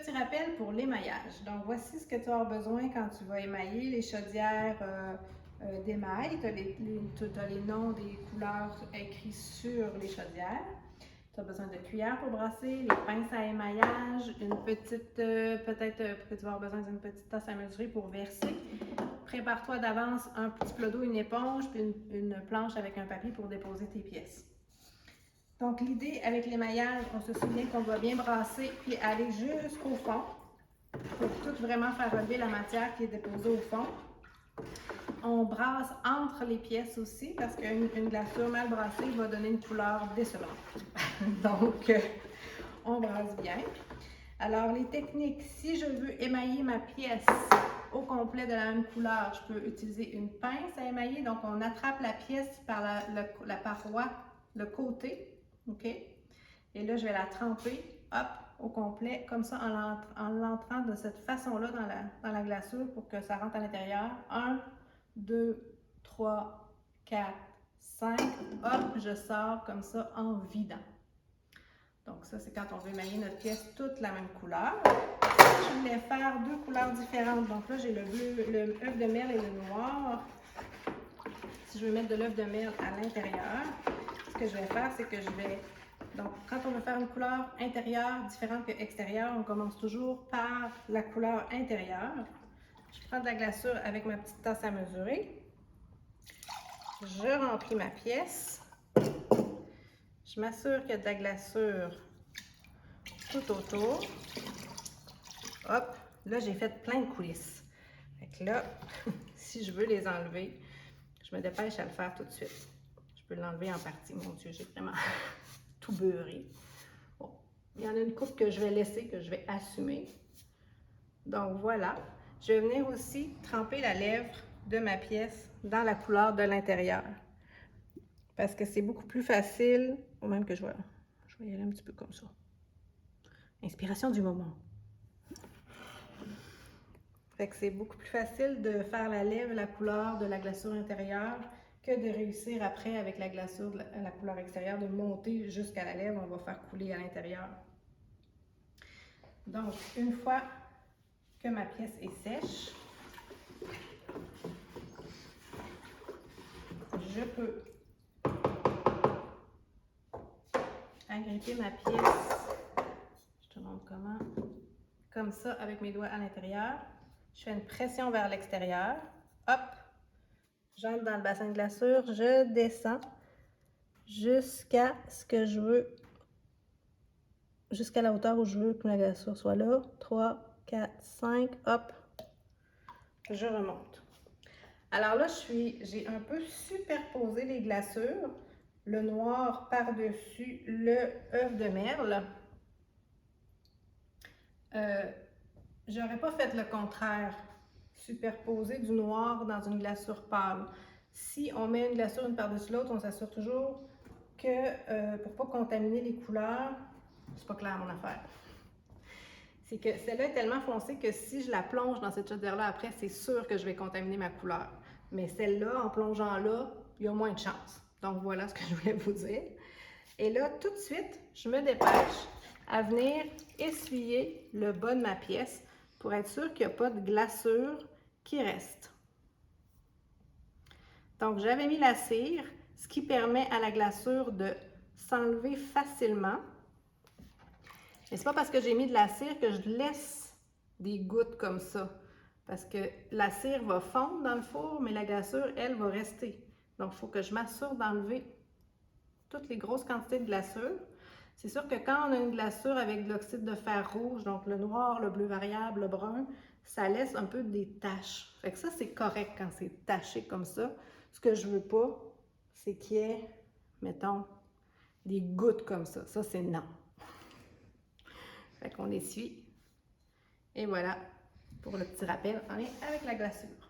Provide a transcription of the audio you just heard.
Petit rappel pour l'émaillage. Donc, voici ce que tu as besoin quand tu vas émailler les chaudières d'émail. Tu as les noms des couleurs écrits sur les chaudières. Tu as besoin de cuillères pour brasser, les pinces à émaillage, une petite, peut-être que tu vas avoir besoin d'une petite tasse à mesurer pour verser. Prépare-toi d'avance un petit plat d'eau, une éponge, puis une planche avec un papier pour déposer tes pièces. Donc, l'idée avec l'émaillage, on se souvient qu'on doit bien brasser puis aller jusqu'au fond pour tout vraiment faire relever la matière qui est déposée au fond. On brasse entre les pièces aussi parce qu'une glaçure mal brassée va donner une couleur décevante. Donc, on brasse bien. Alors, les techniques, si je veux émailler ma pièce au complet de la même couleur, je peux utiliser une pince à émailler. Donc, on attrape la pièce par la paroi, le côté. OK? Et là, je vais la tremper, hop, au complet, comme ça, en l'entrant de cette façon-là dans la glaçure pour que ça rentre à l'intérieur. 1, 2, 3, 4, 5. Hop, je sors comme ça en vidant. Donc ça, c'est quand on veut émailler notre pièce toute la même couleur. Je voulais faire deux couleurs différentes. Donc là, j'ai le bleu, l'œuf de merle et le noir. Si je veux mettre de l'œuf de merle à l'intérieur, ce que je vais faire, c'est que je vais... Donc, quand on veut faire une couleur intérieure différente que extérieure, on commence toujours par la couleur intérieure. Je prends de la glaçure avec ma petite tasse à mesurer. Je remplis ma pièce. Je m'assure qu'il y a de la glaçure tout autour. Hop, là, j'ai fait plein de coulisses. Fait que là, si je veux les enlever, je me dépêche à le faire tout de suite. Je peux l'enlever en partie. Mon Dieu, j'ai vraiment tout beurré. Bon, il y en a une coupe que je vais laisser, que je vais assumer. Donc voilà. Je vais venir aussi tremper la lèvre de ma pièce dans la couleur de l'intérieur. Parce que c'est beaucoup plus facile, ou même que je vais y aller un petit peu comme ça. Inspiration du moment. Fait que c'est beaucoup plus facile de faire la lèvre, la couleur de la glaçure intérieure que de réussir après avec la glaçure, la couleur extérieure, de monter jusqu'à la lèvre, on va faire couler à l'intérieur. Donc, une fois que ma pièce est sèche, je peux agripper ma pièce, je te montre comment, comme ça avec mes doigts à l'intérieur. Je fais une pression vers l'extérieur, hop, j'entre dans le bassin de glaçure, je descends jusqu'à ce que je veux, jusqu'à la hauteur où je veux que la glaçure soit là. 3, 4, 5, hop, je remonte. Alors là, j'ai un peu superposé les glaçures, le noir par-dessus le œuf de merle. J'aurais pas fait le contraire, superposer du noir dans une glaçure pâle. Si on met une glaçure une par-dessus l'autre, on s'assure toujours que, pour pas contaminer les couleurs, c'est pas clair mon affaire. C'est que celle-là est tellement foncée que si je la plonge dans cette chaudière-là après, c'est sûr que je vais contaminer ma couleur. Mais celle-là, en plongeant là, il y a moins de chance. Donc voilà ce que je voulais vous dire. Et là, tout de suite, je me dépêche à venir essuyer le bas de ma pièce pour être sûr qu'il n'y a pas de glaçure qui reste. Donc, j'avais mis la cire, ce qui permet à la glaçure de s'enlever facilement. Mais c'est pas parce que j'ai mis de la cire que je laisse des gouttes comme ça. Parce que la cire va fondre dans le four, mais la glaçure, elle, va rester. Donc, il faut que je m'assure d'enlever toutes les grosses quantités de glaçure. C'est sûr que quand on a une glaçure avec de l'oxyde de fer rouge, donc le noir, le bleu variable, le brun, ça laisse un peu des taches. Fait que ça, c'est correct quand c'est taché comme ça. Ce que je veux pas, c'est qu'il y ait, mettons, des gouttes comme ça. Ça, c'est non. Fait qu'on essuie. Et voilà, pour le petit rappel, on est avec la glaçure.